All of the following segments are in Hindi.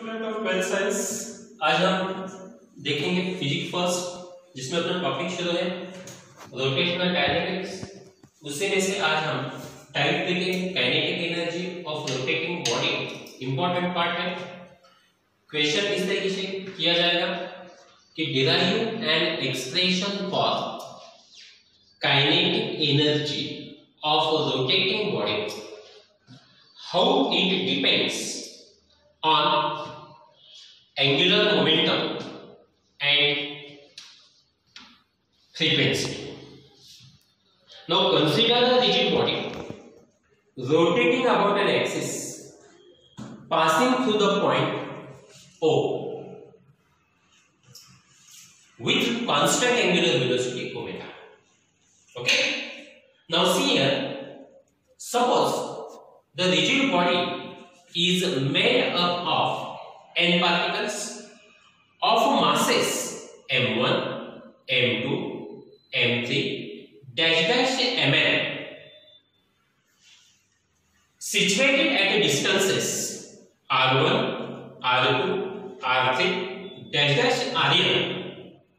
स्टूडेंट ऑफ ट्वेल्थ साइंस, आज हम देखेंगे फिजिक्स फर्स्ट, जिसमें अपना टॉपिक शुरू है रोटेशनल काइनेटिक्स। उसी में से आज हम टाइप देखेंगे kinetic energy of rotating body. Important part है। क्वेश्चन इस तरीके से किया जाएगा कि derive N expression for kinetic energy of rotating body, how it depends on angular momentum and frequency. Now consider a rigid body rotating about an axis passing through the point O with constant angular velocity omega. Okay? Now see here, suppose the rigid body is made up of n particles of masses m1, m2, m3 dash mn situated at distances r1, r2, r3 dash rn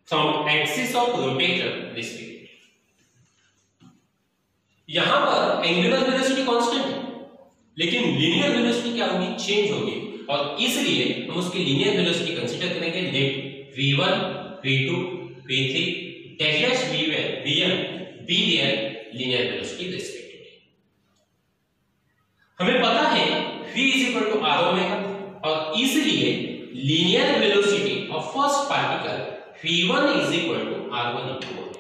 from axis of rotation respectively. यहां पर एंगुलर वेलोसिटी कांस्टेंट है, लेकिन लीनियर वेलोसिटी क्या होगी? चेंज होगी, और इसलिए हम उसकी लीनियर वेलोसिटी कंसीडर करेंगे let v1, v2, v3 dash vn vn linear velocity respectively. हमें पता है v r ओमेगा, और इसलिए linear velocity of first particle v1 r1 omega.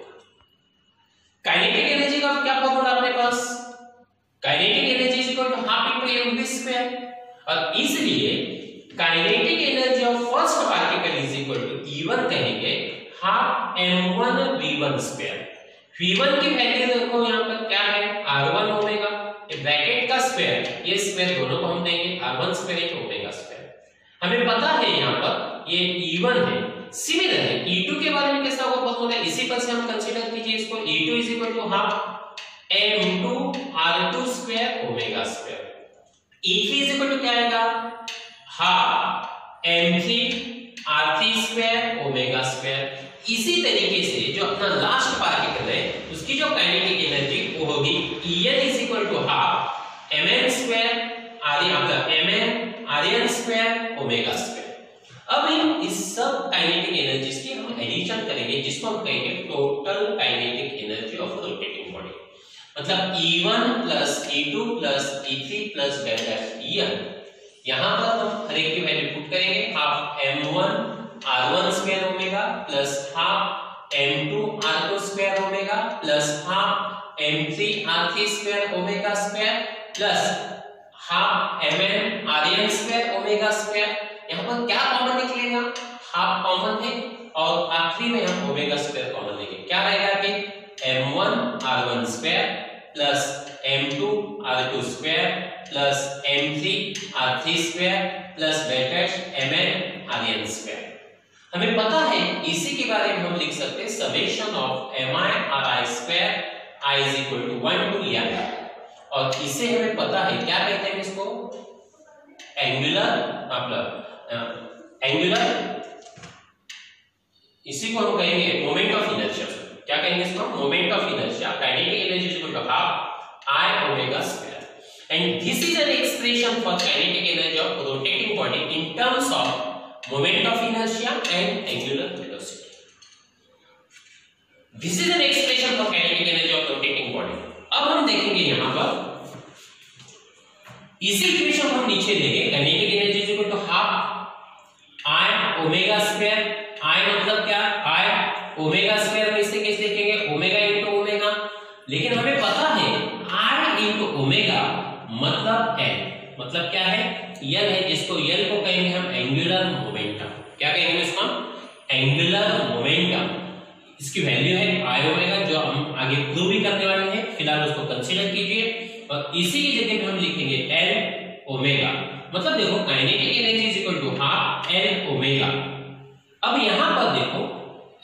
Kinetic energy का क्या फॉर्मूला अपने पास? Kinetic energy is equal to half into mv square, और इसलिए kinetic energy of first particle is equal to E1 कहेंगे half m1 v1 square. v1 की वैल्यू देखो यहां पर क्या है? r1 ओमेगा, ये ब्रैकेट का स्क्वायर, ये स्क्वायर दोनों को हम देंगे r1 स्क्वायर ओमेगा स्क्वायर। हमें पता है यहां पर ये E1 है। सिमिलर है E2 के बारे में कैसा होगा फॉर्मूला, इसी पर से हम कंसीडर कीजिए इसको। E2 is equal to half m2 r2 square omega square. E3 is equal to क्या आएगा? Half m3 r3 square omega square. इसी तरीके से जो अपना लास्ट पार्टिकल है उसकी जो काइनेटिक एनर्जी वो होगी En is equal to half mn square rn square omega square. अब इन इस सब काइनेटिक एनर्जीज की हम एडिशन करेंगे, जिसको हम कहेंगे total kinetic energy of rotating body. मतलब E1 plus E2 plus E3 plus En, यहां पर हम हर एक की वैल्यू पुट करेंगे। Half m1 r1 square omega plus half m2 r2 square omega plus half m3 r3 square omega square plus half mn rn square omega square. यहां पर क्या कॉमन निकलेगा? हाफ कॉमन है, और आखिरी में हम ओमेगा स्क्वायर कॉमन लेंगे। क्या रहेगा कि m1 r1 square plus m2 r2 square plus m3 r3 square plus bracket mn rn square. हमें पता है इसी के बारे में हम लिख सकते हैं summation of mi ri square i is equal to 1 to n, और इसे हमें पता है क्या कहते हैं इसको? एंगुलर इसी को हम कहेंगे मोमेंट ऑफ इनर्शिया। क्या कहेंगे इसको? Moment of inertia. Kinetic energy is equal to half I omega square, and this is an expression for kinetic energy of rotating body in terms of moment of inertia and angular velocity. This is an expression for kinetic energy of rotating body. अब हम देखेंगे यहां पर इसी इक्वेशन हम नीचे लेंगे। Kinetic energy is equal to half I omega square. I मतलब क्या? I ओमेगा स्क्वायर में इसे कैसे लिखेंगे? Omega into omega. लेकिन हमें पता है I इनटू ओमेगा मतलब L, मतलब क्या है? L है, जिसको L को कहेंगे हम एंगुलर मोमेंटम। क्या कहेंगे इसको? Angular momentum. इसकी वैल्यू है I ओमेगा, जो हम आगे प्रूव भी करने वाले हैं। फिलहाल उसको कंसीडर कीजिए, और इसी की जगह पे हम लिखेंगे L ओमेगा। मतलब देखो kinetic energy is equal to half L omega. अब यहां पर देखो,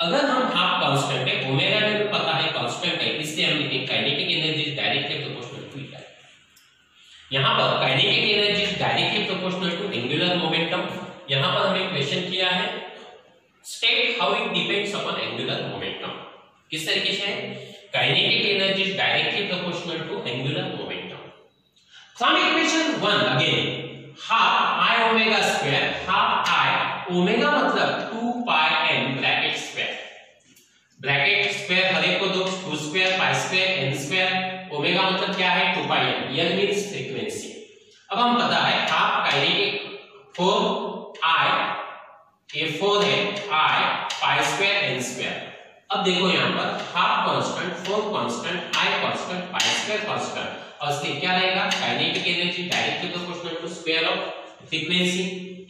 अगर हम हाफ कांस्टेंट है, ओमेगा में पता है कांस्टेंट है, इसलिए हम लिखेंगे kinetic energy is directly proportional to E। यहां पर kinetic energy is directly proportional to angular momentum, यहां पर हमें क्वेश्चन किया है state how it depends upon angular momentum. किस तरीके से है? Kinetic energy is directly proportional to angular momentum. From equation 1 again half I omega square, half I omega मतलब 2 pi n bracket square, bracket square हर एक को दो, 2 square pi square n square, omega मतलब क्या है 2 pi n, n means frequency. अब हम पता है हाफ काइनेटिक 4 i, ये 4 है i pi square n square. अब देखो यहां पर half constant, 4 constant, i constant, pi square constant, और इसलिए क्या रहेगा kinetic energy directly proportional to square of frequency,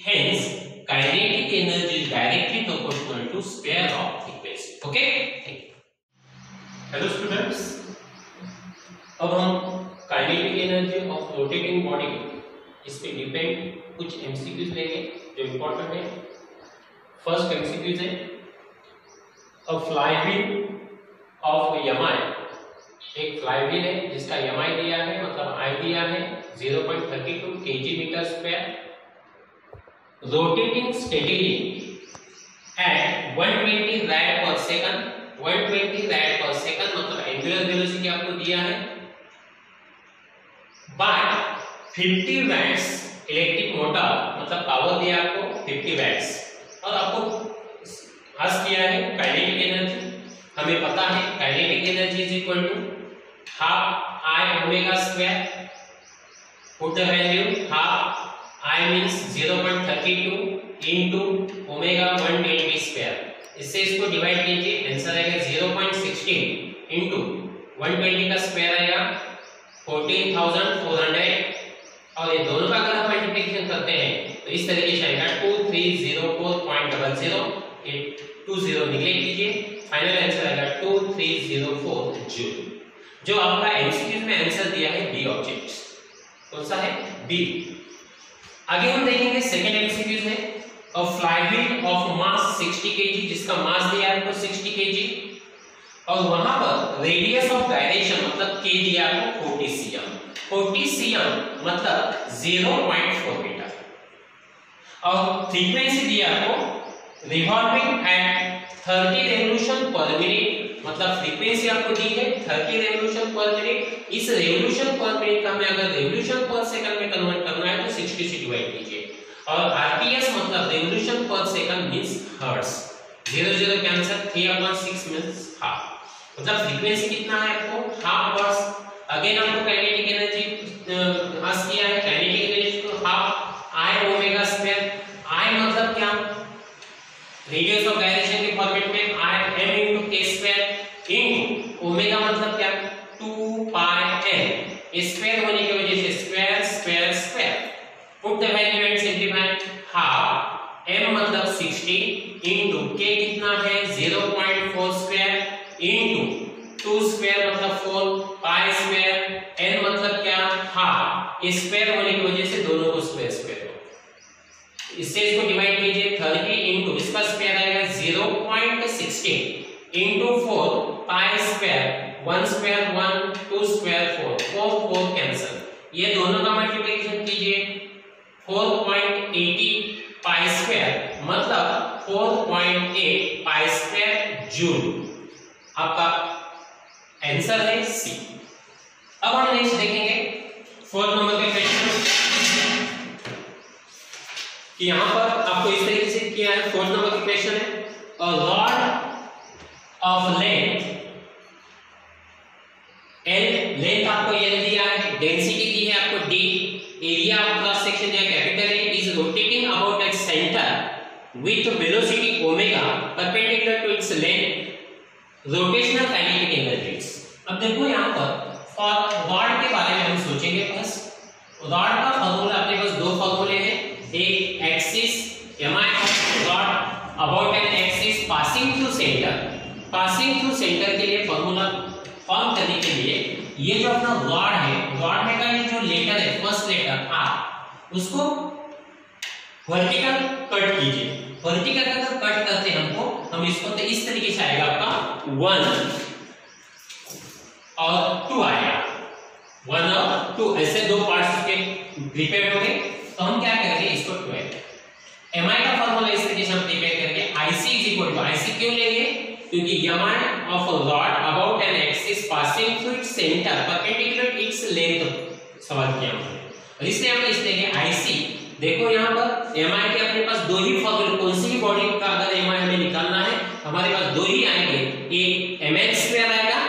hence kinetic energy directly proportional to square of frequency. Okay, thank you. Hello students, अब हम kinetic energy of rotating body इस पे डिपेंड कुछ एमसीक्यूज लेंगे जो इंपॉर्टेंट है। फर्स्ट एमसीक्यूज है अ फ्लाईव्हील ऑफ एमआई, एक फ्लाईव्हील है जिसका एमआई दिया है मतलब आई दिया है 0.32 kg metre square, rotating steadily at 120 rad per second, 120 rad per second मतलब एंगुलर वेलोसिटी आपको दिया है, बाय 50 वैट्स इलेक्ट्रिक मोटर मतलब पावर दिया आपको 50 वैट्स, और आपको हस दिया है काइनेटिक एनर्जी। हमें पता है kinetic energy is equal to half I omega square, put the value half I means 0.32 into omega 120 square, इससे इसको डिवाइड कीजिए, आंसर आएगा 0.16 इनटू 120 का स्क्वायर आएगा 14,400, और ये दोनों का अगर हम मल्टीप्लिकेशन करते हैं तो इस तरीके से आएगा 2304.00, ये 20 निगलेक्ट कीजिए, फाइनल आंसर आएगा 2304 जूल। जो आपका एमसीक्यू में आंसर दिया है बी ऑब्जेक्ट, कौन सा है? बी। आगे हम देखेंगे सेकंड एमसीक्यू में अ फ्लाईव्हील ऑफ मास 60 kg, जिसका मास दिया है आपको 60 kg, और वहां पर रेडियस ऑफ गायरेशन मतलब k दिया आपको 40 cm, 40 cm मतलब 0.4 मीटर, और फ्रीक्वेंसी दिया आपको revolving at 30 revolution per minute, मतलब फ्रीक्वेंसी आपको दी है 30 रेवोल्यूशन पर मिनट। इस रेवोल्यूशन पर मिनट का हमें अगर रेवोल्यूशन पर सेकंड में कन्वर्ट करना है तो 60 से डिवाइड कीजिए, और आरपीएस मतलब रेवोल्यूशन पर सेकंड मींस हर्ट्ज, 00 के आंसर 3/6 मींस हाफ, मतलब फ्रीक्वेंसी कितना है आपको हाफ हर्ट्ज। अगेन आपको काइनेटिक एनर्जी पास किया है, काइनेटिक एनर्जी को हाफ आई ओमेगा स्क्वायर, आई मतलब क्या रेडियस ऑफ गायरेशन के फॉर्मेट में आई एम इनटू के स्क्वायर इनटू ओमेगा मतलब क्या 2 पाई n, स्क्वायर होने की वजह से square square square, put the value and simplify, half m मतलब 60 इनटू k कितना है 0.4 स्क्वायर इनटू 2 स्क्वायर मतलब 4 पाई स्क्वायर, n मतलब क्या हाफ, स्क्वायर होने की वजह से दोनों को स्क्वायर स्क्वायर हो, इससे इसको डिवाइड कीजिए 30 इनटू इसका स्क्वायर आएगा 0.16 into 4 pi square, 1 square 1 2 square 4 4 cancel, ये दोनों का मल्टीप्लिकेशन कीजिए 4.80 पाई स्क्वायर मतलब 4.8 पाई स्क्वायर जूल, आपका आंसर है सी। अब हम नेक्स्ट देखेंगे 4 नंबर के क्वेश्चन कि यहां पर आपको इस तरीके से किया है। 4 नंबर का क्वेश्चन है a rod of length L, length आपको L दिया है, डेंसिटी दी है आपको D, area of cross section जो कैपिटल है, is rotating about its centre with velocity omega perpendicular to its length, rotational kinetic energies. अब देखो यहां पर और रॉड के बारे में हम सोचेंगे। बस रॉड का फार्मूला अपने पास दो फार्मूले हैं, एक axis mi of rod about an axis passing through centre, passing through centre के लिए फार्मूला फॉर्म करने के लिए ये जो अपना रॉड है, रॉड में का ये जो लेटर है फर्स्ट लेटर r, उसको वर्टिकल कट कीजिए, वर्टिकल अगर कट करते हैं हमको हम इसको तो इस तरीके से आएगा आपका 1 और 2 आएगा, 1 और 2 ऐसे दो पार्ट्स के प्रिपेयर हो गए। तो हम क्या करेंगे इसको 12 mi क्यों लेंगे? क्योंकि mi of a rod about an axis passing through its center perpendicular to its length सवाल किया हमने, और इसलिए हम लिखते हैं IC। देखो यहाँ पर mi के अपने पास दो ही फॉर्मूले, कौन सी भी बॉडी का अगर mi हमें निकालना है हमारे पास दो ही आएंगे, एक ml² आएगा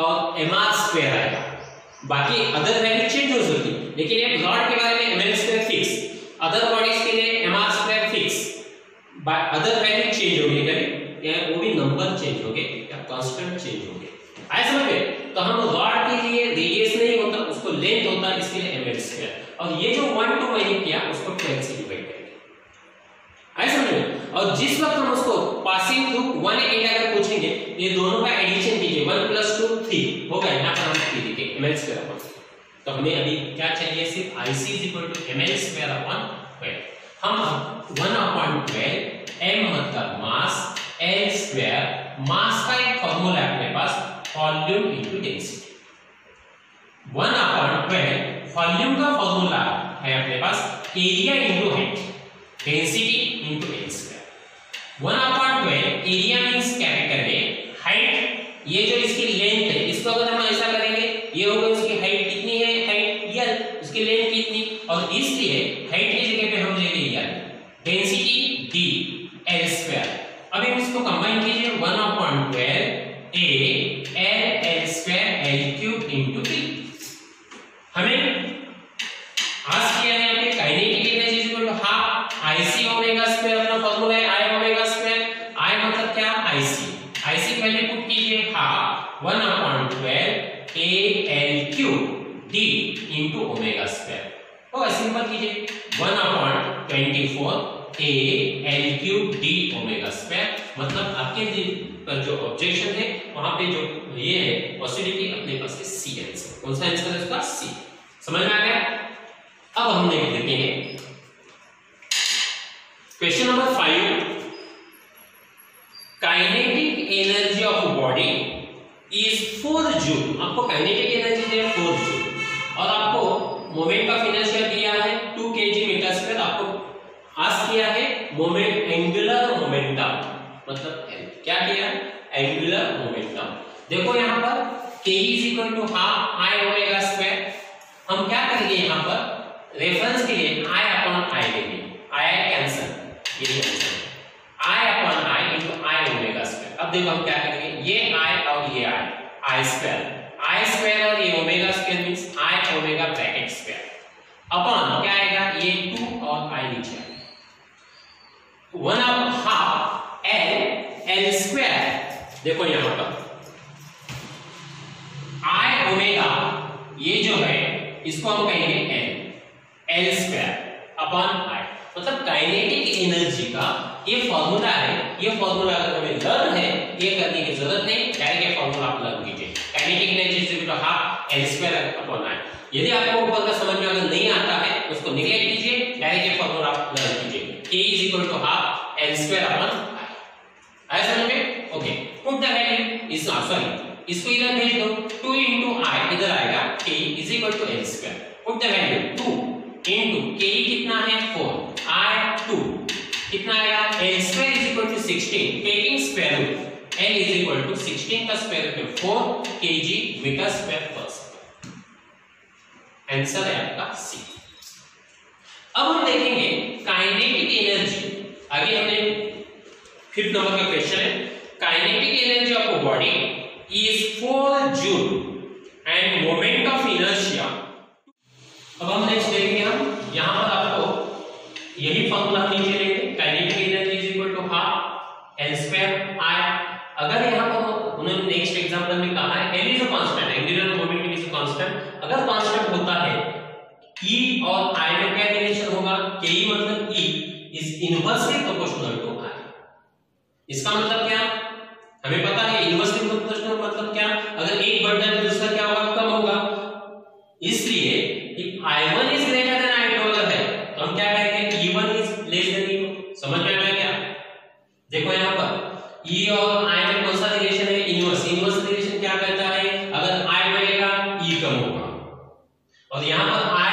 और mr² आएगा, बाकी अदर वैल्यू चेंज हो सकती है, लेकिन एक रॉड के बारे में ml² फिक्स, अदर बॉडीज के लिए mr² fix, other value change होगी, या वो भी नंबर चेंज होंगे या कांस्टेंट चेंज होंगे। आए समझ में? तो हम रॉड के लिए रेडियस नहीं होता, उसको लेंथ होता है, इसके लिए ml², और ये जो 1 2 मैंने किया उसको 12 से डिवाइड करेंगे। आए समझ में? और जिस वक्त हम उसको पासिंग थ्रू 1 एंड अगर पूछेंगे, ये दोनों का एडिशन कीजिए, 1 + 2 3 होगा, यहाँ पर हम 3 लिखेंगे ml²। तो हमें अभी क्या चाहिए? सिर्फ IC = ml²/12। हम 1/12 m मतलब मास, L² मास का एक फॉर्मूला है अपने पास, वॉल्यूम इनटू डेंसिटी। 1/12 वॉल्यूम का फॉर्मूला है अपने पास, area into height, density into L²। 1/12 area means capital A, height ये जो इसकी लेंथ है, इसको अगर हम ऐसा करेंगे, ये होगा उसकी हाइट कितनी है, हाइट L, उसकी लेंथ कितनी, और इसलिए हाइट की जगह पे हम लेंगे L, डेंसिटी D, L²। अब इसको कंबाइन कीजिए, 1/12 A L² L³ into T। हमें आज किया है यहाँ पे kinetic energy equal to half IC ओमेगा², अपना फॉर्मूला है I ओमेगा², I मतलब क्या? IC पहले पुट कीजिए, half 1/12 A L³ D into omega, और सिंपल कीजिए 1/24 A L³ D ओमेगा²। मतलब आपके पर जो ऑब्जेक्शन है वहां पे जो ये है पॉसिबिलिटी अपने पास है C आंसर। कौन सा आंसर है उसका? C। समझ में आ गया? अब हम देखेंगे question number 5। Kinetic energy of body is 4 joule. आपको काइनेटिक एनर्जी दिया 4 जूल, और आपको मोमेंट ऑफ इनर्शिया दिया है 2 kg/m²। आपको आस्क किया है मोमेंट, एंगुलर मोमेंटम, मतलब क्या किया? Angular momentum. देखो यहाँ पर k = हाफ I ओमेगा²। हम क्या करेंगे यहाँ पर रेफरेंस के लिए I/I लेंगे, I कैंसिल, ये आंसर I/I × I ओमेगा²। अब देखो हम क्या करेंगे, ये I और ये I² और ये omega means I omega bracket square upon क्या आएगा, ये 2 और I नीचे आएगा, 1/2 L² देखो यहां पर I ओमेगा ये जो है इसको हम कहेंगे L² अपॉन I। मतलब काइनेटिक एनर्जी का ये फॉर्मूला है, ये फॉर्मूला अगर हमें लर्न है, ये करने की जरूरत नहीं, डायरेक्ट ये फॉर्मूला आप लर्न कीजिए। Kinetic energy is half L² upon I। यदि आपको ऊपर का समझ में अगर नहीं आता है उसको निगलेक्ट कीजिए, डायरेक्ट ये फॉर्मूला आप लर्न कीजिए, k = half L² upon I। आया समझ में? Okay, put the value is sorry इसको इधर भेज दो, 2 * I इधर आएगा, k = L²। Put the value 2 * k कितना है 4, I 2 कितना आएगा, L² = 16, taking square root L = 16 का स्क्वायर रूट 4 kg/m²। आंसर है आपका C। अब हम देखेंगे काइनेटिक एनर्जी। आगे हमने 5th नंबर का क्वेश्चन है, kinetic energy of body is 4 joule end moment of inertia. अब हम नेक्स्ट देखेंगे, हम यहां पर आपको यही फॉर्मूला नीचे लेंगे, kinetic energy is half L² I। अगर यहां पर उन्होंने नेक्स्ट एग्जांपल में कहा है L is a constant, angular momentum is a constant, अगर कांस्टेंट होता है E और I में क्या रिलेशन होगा, Ke मतलब E is inversely proportional to I। इसका मतलब क्या, हमें पता है इनवर्सली प्रोपोर्शनल मतलब क्या, अगर एक बढ़ता है तो दूसरा क्या होगा, कम होगा। इसलिए if I1 is greater than I12 है तो हम क्या कहेंगे, E1 is less than E2। समझ में आया क्या? देखो यहाँ पर E और I में कौन सा रिलेशन है, इनवर्स। इनवर्स रिलेशन क्या कहता है, अगर I बढ़ेगा E कम होगा, और यहाँ पर I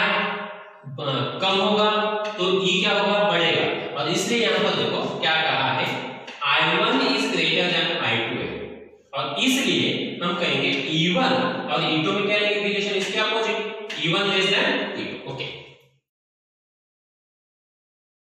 कम होगा तो E क्या होगा, बढ़ेगा। और इसलिए यहाँ पर देखो क्या कहा है, I1 is greater than इसलिए हम कहेंगे E1 और E2 में क्या है रिलेशन इसके opposite E1 less than E2